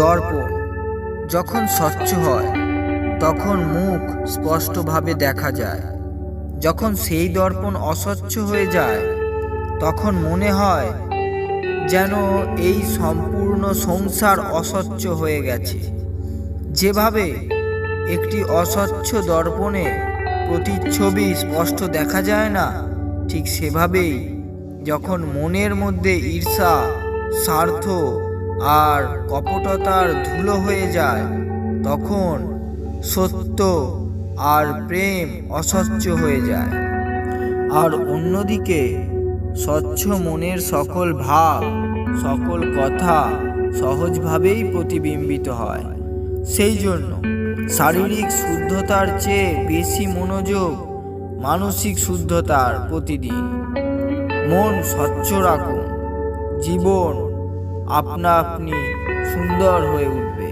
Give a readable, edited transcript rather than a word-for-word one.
দর্পণ যখন স্বচ্ছ হয় তখন মুখ স্পষ্টভাবে দেখা যায়। যখন সেই দর্পণ অস্বচ্ছ হয়ে যায় তখন মনে হয় যেন এই সম্পূর্ণ সংসার অস্বচ্ছ হয়ে গেছে। যেভাবে একটি অস্বচ্ছ দর্পণে প্রতিচ্ছবি স্পষ্ট দেখা যায় না, ঠিক সেভাবেই যখন মনের মধ্যে ঈর্ষা, স্বার্থ আর কপটতার ধুলো হয়ে যায় তখন সত্য আর প্রেম অস্বচ্ছ হয়ে যায়। আর অন্যদিকে স্বচ্ছ মনের সকল ভাব, সকল কথা সহজভাবেই প্রতিবিম্বিত হয়। সেই জন্য শারীরিক শুদ্ধতার চেয়ে বেশি মনোযোগ মানসিক শুদ্ধতার প্রতিদিন। মন স্বচ্ছ রাখুন, জীবন আপনা আপনি সুন্দর হয়ে উঠবে।